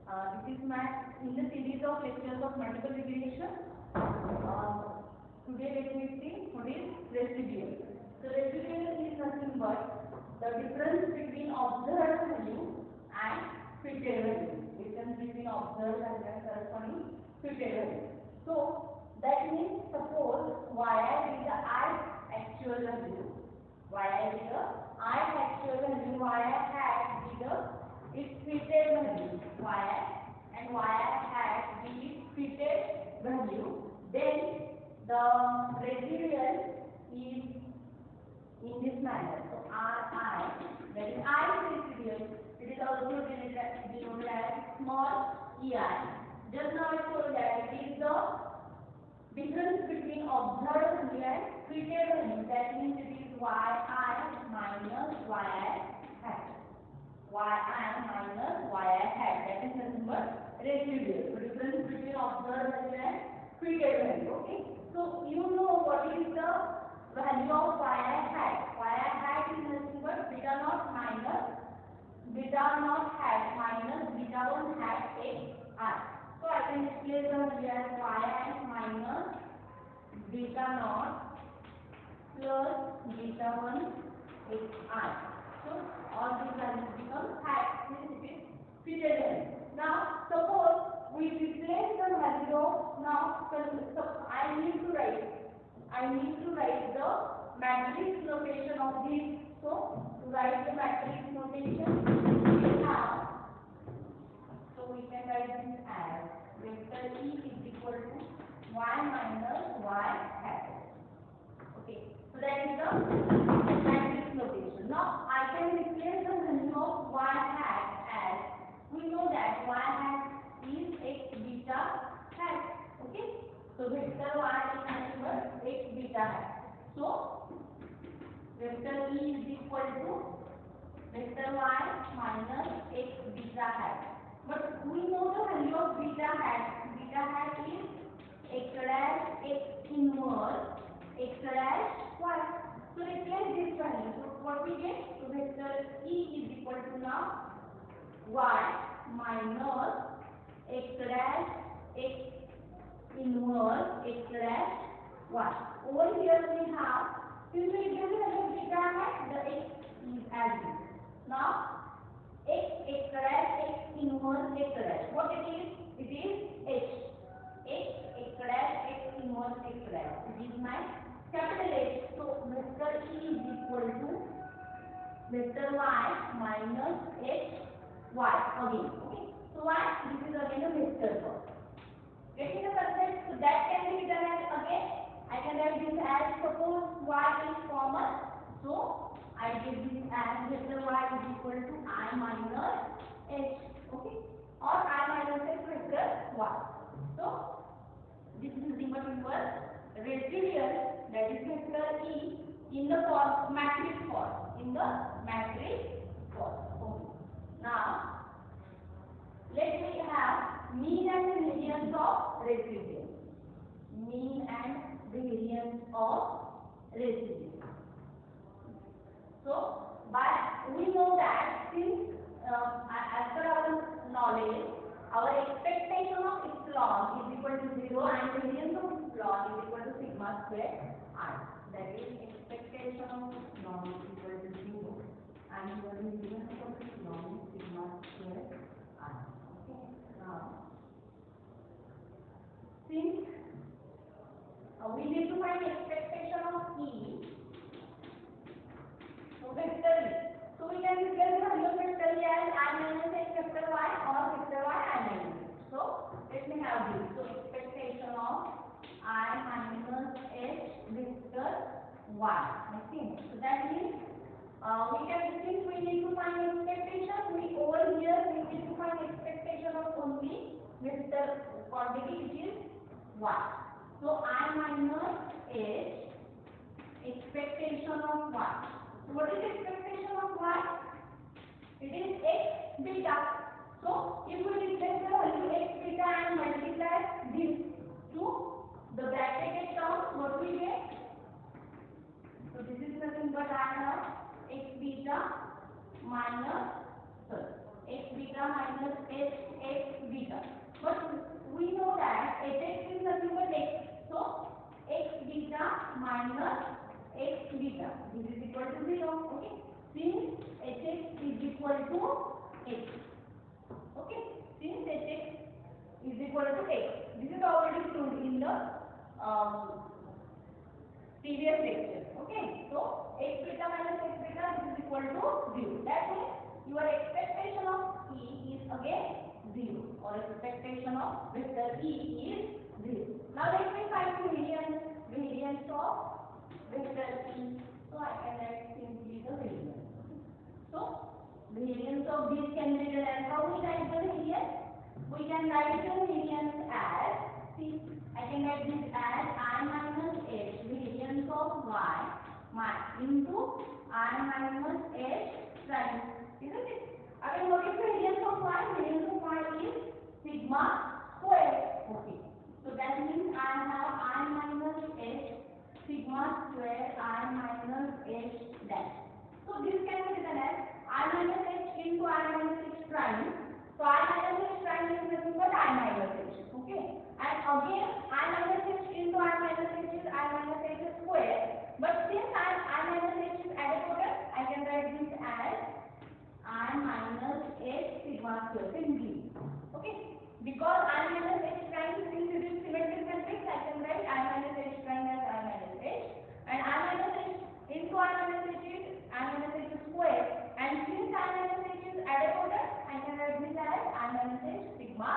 This is my in the series of lectures of multiple regression. Today let me see what is residual. So residual is nothing but the difference between observed value and fitted value. Difference between observed value and corresponding fitted value. So that means suppose yi is the actual value, yi is the actual value, yi hat is the its fitted value, y and y hat be its fitted value, then the residual is in this manner. So Ri, that is I residual, it is also denoted as small ei. Just now I told that it is the difference between observed value and fitted value. That means it is yi minus yi hat. Yi minus yi hat, that is nothing but residual. So difference between observed value and fitted value. Okay. So you know what is the value of yi hat. Yi hat is nothing but beta naught hat minus beta 1 hat xi. So I can replace the value as yi minus beta naught plus beta 1 xi. So all these values become hat, since it is fitted value. Now suppose we replace the value of so I need to write the matrix notation of this. So to write the matrix notation we have, so we can write this as vector E is equal to y minus y hat. Okay, so that is the matrix notation. Now I can replace the value of y hat as, we know that y hat is x beta hat. Okay, so vector y is nothing but x beta hat. So vector E is equal to vector y minus x beta hat. But we know the value of beta hat. Beta hat is x dash x inverse x dash y. So replace this value. So what we get? So vector E is equal to now y minus x dash x inverse x dash y. Over here we have, since we give the value of beta hat, the x is as is. Now x dash x inverse x dash. What it is? It is h. X dash x inverse x dash. It is my capital H. So vector E is equal to vector y minus h y again. Okay. So y, this is again a vector form. Getting the concept? So that can be written as again. I can write this as, suppose y is common. So I get this as vector y is equal to I minus h. Okay. Or I minus h vector y. So this is nothing but your residual, that is vector E, in the form matrix form. In the matrix form. Okay. Now let me have mean and variance of residual. Mean and variance of residual. So we know that since as per our knowledge, our expectation of epsilon is equal to 0 and variance of epsilon is equal to sigma square I. That is, expectation of epsilon is equal to 0 and your variance of epsilon is sigma square I. Okay. Now, since we need to find expectation of E, so vector E. So we can replace the value of vector E as I minus h vector y or vector y I minus h. So let me have this. So expectation of I minus h vector y. Okay. So that means we can, since we need to find expectation, we over here we need to find expectation of only vector quantity which is y. So I minus h expectation of y. So what is expectation of y? It is x beta. So if we replace the value x beta and multiply this to the bracketed term, what we get? So this is nothing but I have x beta minus, sorry, x beta minus h x beta. But we know that hx is nothing but x. So x beta minus x beta. This is equal to 0. Okay. Since hx is equal to x. Okay. Since hx is equal to x. This is already proved in the previous lecture. Okay. So x beta minus x beta is equal to 0. That means your expectation of E is again 0, or expectation of vector E is 0. Now let me find variance of vector E. So I can write simply the variance. So variance of this can be written as, how we write the variance? We can write the variance as, see, I can write this as I minus h variance of y into I minus h prime. Isn't it? Again, what is the variance of y? Variance of y is sigma square. Okay. So that means I have I minus h sigma square I minus h dash. So this can be written as I minus h into I minus h prime. So I minus h prime is nothing but I minus h. Okay. And again I minus h into I minus h is I minus h square. But since I minus h is added product, I can write this as I minus h sigma square simply. Okay. Because I minus h prime, since it is symmetric matrix, I can write I minus h prime as I minus h. And I minus h into I minus h is I minus h square. And since I minus h is added product, I can write this as I minus h sigma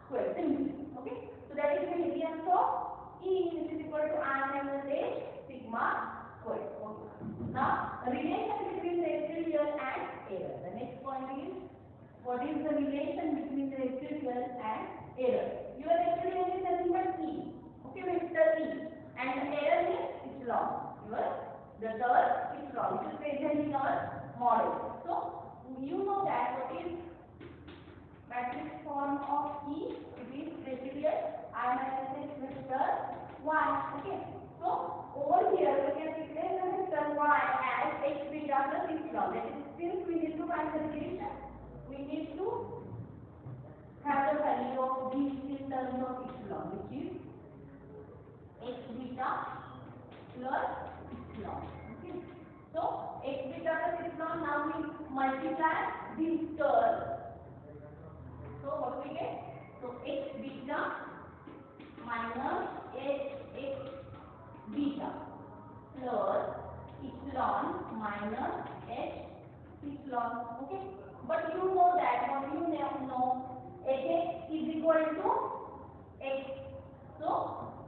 square simply. Okay. So that is the variance of E, which is equal to I minus h sigma square. Okay. Now, relation between residual and error. The next point is, what is the relation between residual and error? Your residual is nothing but E. Okay, vector E. And the error is epsilon. The term epsilon, which is present in our model. So, you know that what is matrix form of E? It is residual I minus h vector y. Okay. So, over here we can replace the vector y as h beta plus epsilon. That is, since we need to find the relation, we need to have the value of these in terms of epsilon, which is h beta plus epsilon. Okay. So, h beta plus epsilon, now we multiply this term. So, what we get? So, h beta minus h beta plus epsilon minus h epsilon. Okay. But you know that, what you know, hx is equal to x. So,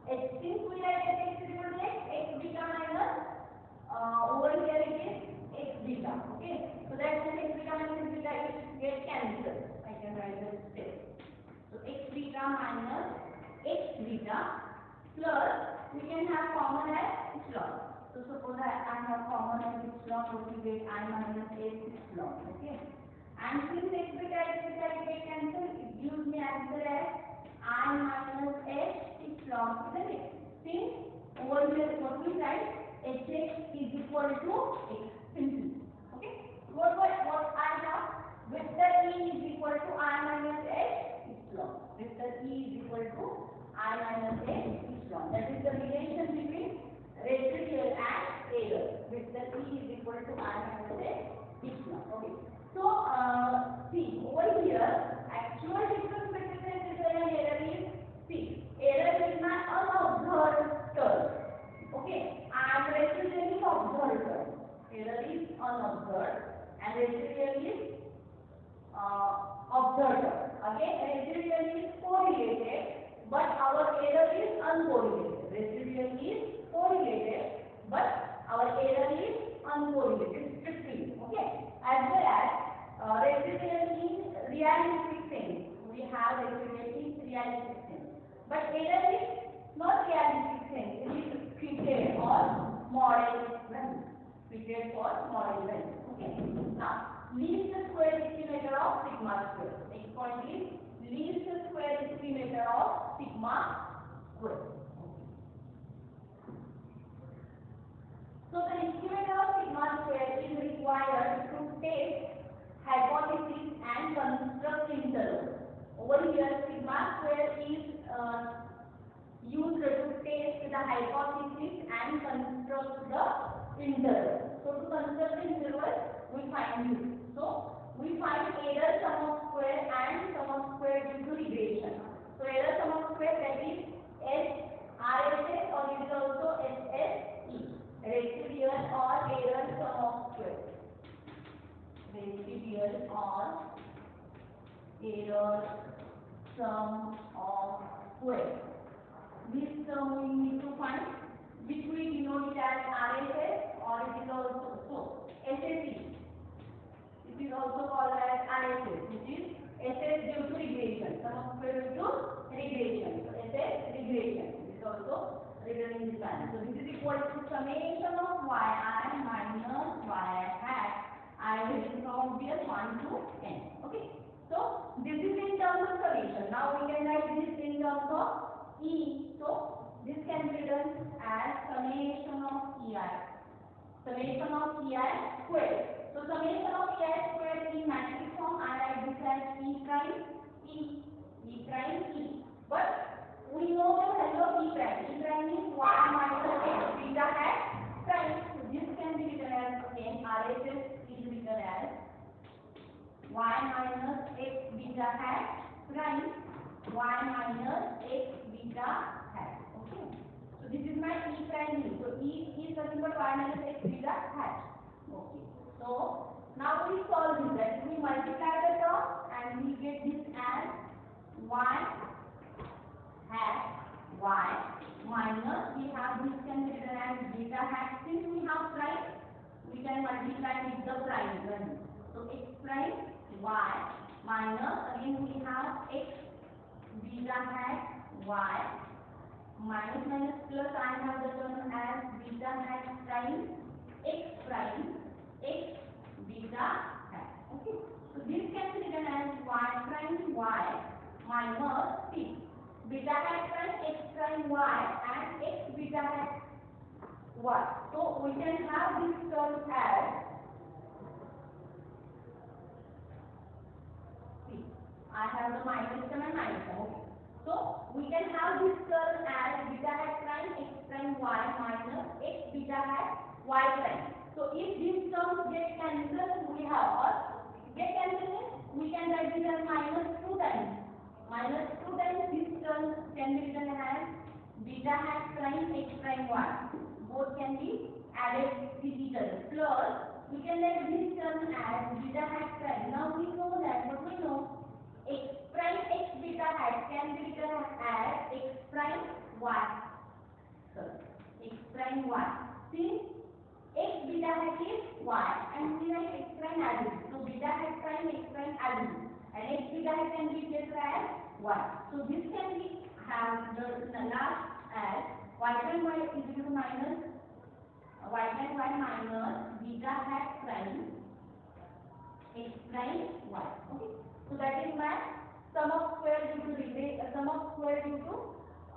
since we have hx is equal to x beta minus, over here it is x beta. Okay. So that means x beta minus x beta is get cancelled. I can write the step. So x beta minus x beta plus, we can have common as epsilon. So suppose I have common as epsilon, what we get I minus h epsilon. Okay. And since x beta get cancelled, it gives me answer as I minus h epsilon. Isn't it? Since over here what we write, hx is equal to x simply. Okay. What I have? Vector E is equal to I minus h epsilon. Vector E is equal to I minus h epsilon. That is the relation between residual and error. Vector E is equal to I minus h epsilon. Okay. So, see, over here, actual difference between residual and error is, see, error is my unobserved term. Okay. And residual is observed term. Error is unobserved and residual is observed term. Again, residual is correlated, but our error is uncorrelated. Residual is correlated, but our error is uncorrelated strictly. Okay. As well as residual is realistic sense. We have residual is realistic sense. But error is not realistic sense. It is fitted or model value. Fitted for model value. Okay. Now, least square estimator of sigma square. Next point is least square estimator of sigma square. So the estimator of sigma square is required to test hypothesis and concept in interval, we find this. So we find Euler sum of square and sum of square due to regression. So Euler sum of square, that is RHS, or it is also SSE, residual or Euler sum of square. Residual or Euler sum of square. This term we need to find, which we denote it as RHS, or it is also SSE. It is also called as RHS, which is SS due to regression. Sum of square due to regression. So SS regression. This is also written in this line. So this is equal to summation of yi minus yi hat. I will from here 1 to n. Okay. So this is in terms of summation. Now we can write this in terms of E. So this can be written as summation of EI. Summation of EI square. So summation of EI square in matrix form, I write this as E prime E, E prime E. But we know the value of E prime. E prime is 1 minus x beta hat prime. So this can be written as, again, RHS is written as y minus x beta hat prime, y minus x beta hat. Okay. So this is my E prime E. So E is nothing but y minus x beta hat. Okay. So now we solve this. That we multiply the term and we get this as y hat y minus, we have this can be written as beta hat. Since we have prime, we can multiply with the prime value. So x prime y minus, again we have x beta hat y minus minus plus, I have the term as beta hat prime x x beta hat. Okay. So this can be written as y prime y minus c beta hat prime x prime y and x beta hat y. So we can have this term as c. I have the minus term and minus term. Okay. So we can have this term as beta hat prime x prime y minus x beta hat y prime. So if these terms get cancelled, we have, or get cancelled, we can write this as minus 2 times. Minus 2 times this term can be written as beta hat prime x prime y. Both can be added with each other. Plus, we can write this term as beta hat prime. Now we know that, what we know, x prime x beta hat can be written as x prime y. Sorry, x prime y. Since x beta hat is y and we write x prime as it. So beta hat prime x prime as it. And x beta hat can be written as y. So this can be have the last as y prime y is equal to minus y prime y minus beta hat prime x prime y. Okay. So that is my sum of square due to sum of square due to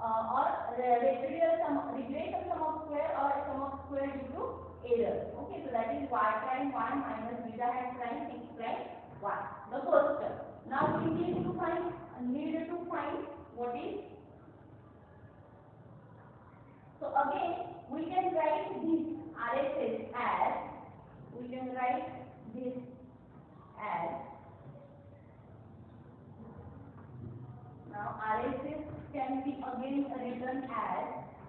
or residual sum, regression sum of square, or sum of square due to error. Okay, so that is y prime y minus beta hat prime x prime y. The first term. Now we need to find what is. So again we can write this RHS as, we can write this as, now RHS can be again written as,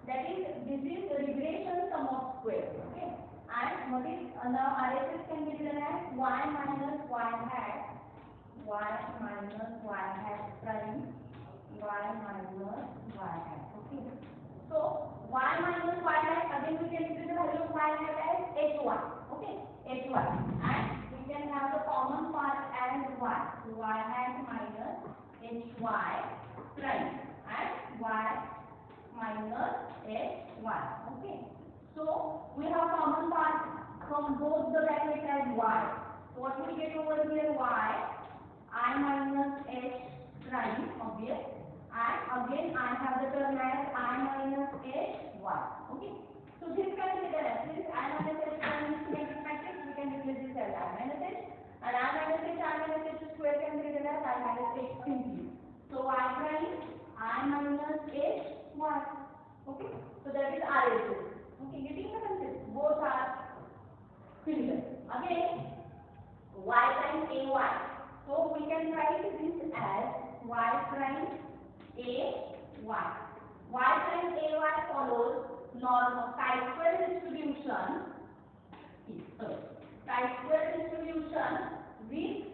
that is, this is the regression sum of square. Okay. And what is now RHS can be written as y minus y hat prime y minus y hat. Okay. So y minus y hat, again we can take the value of y hat as h1. Okay, h1, and we can have the common part as y. So y hat minus hy prime and y minus h1. Okay. So we have common part from both the brackets as y. So what we get over here, y I minus h prime, obvious, and again I have the term as I minus h y. Okay. So this can be written as, since I minus h prime is symmetric matrix, we can replace this as I minus h, and I minus h square can be written as I minus h simply. So y prime I minus h y. Okay. So that is RHS. Okay, getting the concept. Both are Similar. Again, y prime ay. So we can write this as y prime ay. Y prime ay follows normal chi-square distribution. Chi-square distribution with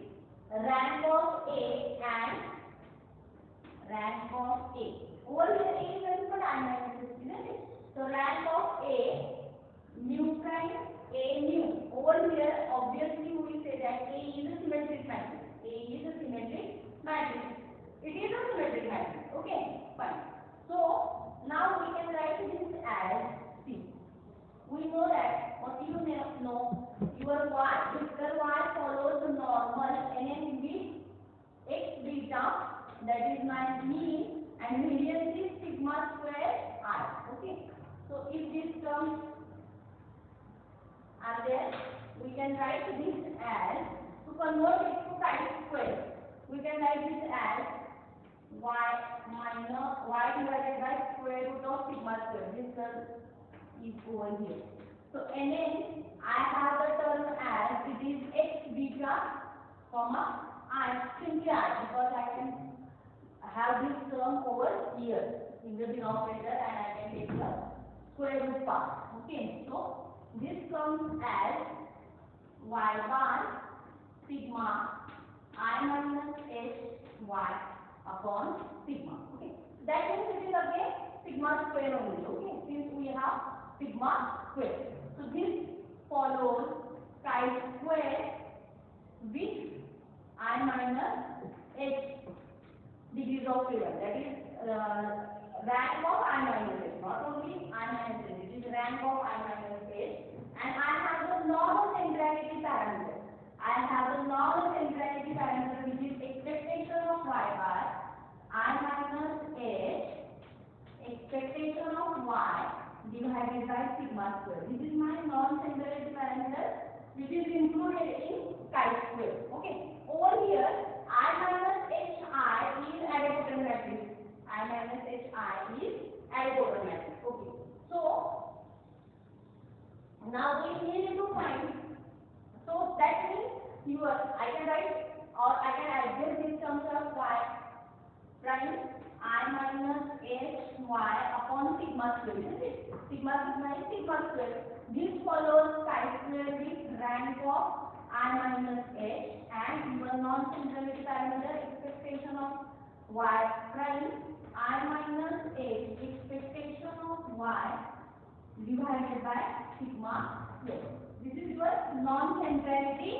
rank of a and rank of a. Over here a is nothing but I minus this, isn't it? So rank of a mu prime a mu. Over here obviously we will say that a is a symmetric matrix. A is a symmetric matrix. It is a symmetric matrix. Okay, fine. So now we can write this as C. We know that what you know your y, vector y follows the normal and with x beta, that is my mean, and median is sigma square I. Okay. So if these terms are there, we can write this as, to convert it to chi-square, we can write this as y minus y divided by square root of sigma square. This term is over here. So and then I have the term as it is x beta comma I, simply I, because I can have this term over here in the denominator and I can take the square root part. Okay, so this comes as y bar sigma I minus h y upon sigma. Okay, that means it is again sigma square only. Okay, since we have sigma square. So this follows chi-square with I minus h degrees of freedom. That is rank of I minus h. Not only I minus h. It is rank of I minus h. And I have the normal centrality parameter. I have the normal centrality parameter which is expectation of y bar I minus h expectation of y divided by sigma square. This is my non-centrality parameter which is included in chi-square. Okay. Over here, I minus hi is additive matrix. I minus hi is additive matrix. Okay. So now we need to find. So that means I can write or I can adjust this terms of y prime I minus h y upon sigma square, isn't it? Sigma is sigma square. This follows chi-square with rank of I minus h and your non-centrality parameter expectation of y prime I minus h expectation of y divided by sigma square. This is your non-centrality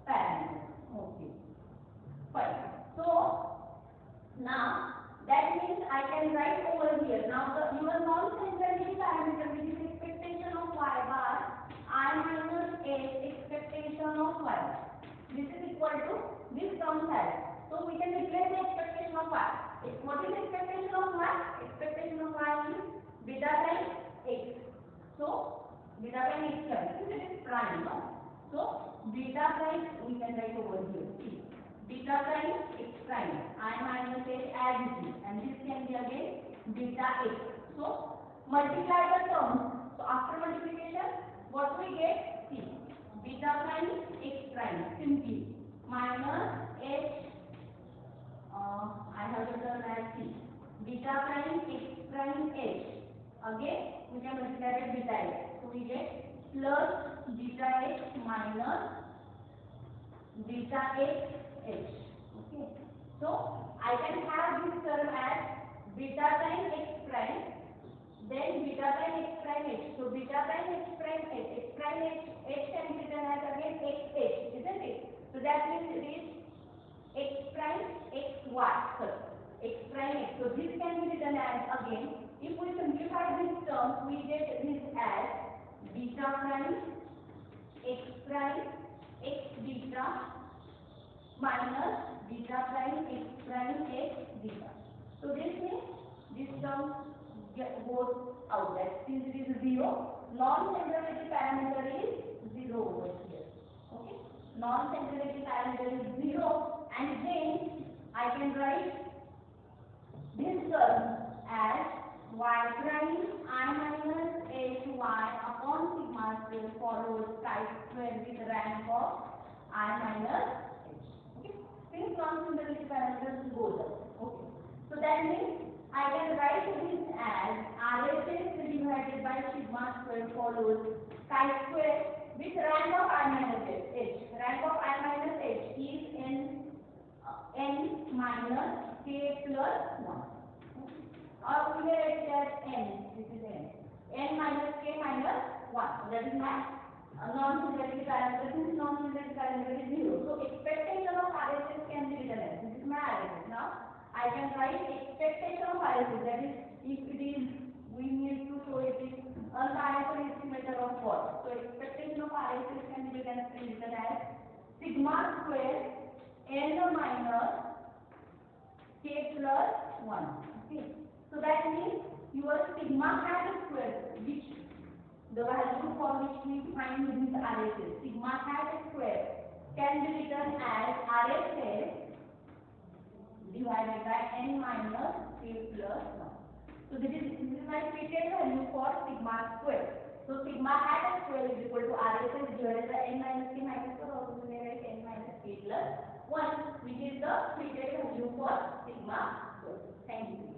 parameter. Okay. Fine. So now that means I can write over here. Now your non-centrality parameter which is expectation of y bar I minus h expectation of y. This is equal to this term size. So we can replace the expectation of y. What is the expectation of y? Expectation of y is beta prime x. So beta prime x prime. This is prime, no? So beta prime we can write over here. See. Beta prime x prime I minus h as it is, and this can be again beta x. So multiply the terms. So after multiplication, what we get? See, beta prime x prime simply minus h. I have to turn as c. Beta prime x prime h. Again we can multiply with beta x. So we get plus beta x minus beta x h. Okay. So I can have this term as beta prime x prime, then beta prime x prime h. So beta prime x prime h can be written as again x h, isn't it? So that means it is x prime x y. Sorry, x prime x. So this can be written as again. If we simplify this term, we get this as beta prime x prime x beta minus beta prime x prime x beta. So this means this term goes out. That since it is 0, non-centrality parameter is 0 over here. Okay, non-centrality parameter is 0, and then I can write this term as y prime I minus h y upon sigma square follows chi square with rank of I minus h. Okay. Since non-similarity parameters goes up. Okay. So that means I can write this as RHS divided by sigma square follows chi square with rank of I minus h. Rank of I minus h is n minus k plus 1. Or we may write it as n. This is n minus k minus 1. So that is my non-similarity parameter. Since non-similarity parameter is 0. So expectation of RHS can be written as this is my RHS. Now I can write expectation of RHS. That is, if it is, we need to show it is unbiased estimator of what. So expectation of RHS can be written as sigma square n minus k plus 1. Okay. So that means your sigma hat square, which the value for which we find this RHS, sigma hat square can be written as RHS divided by n minus k plus 1. So this is my fitted value for sigma square. So sigma hat square is equal to RHS divided by n minus k minus 4, or we may write n minus k plus 1, which is the fitted value for sigma square. Thank you.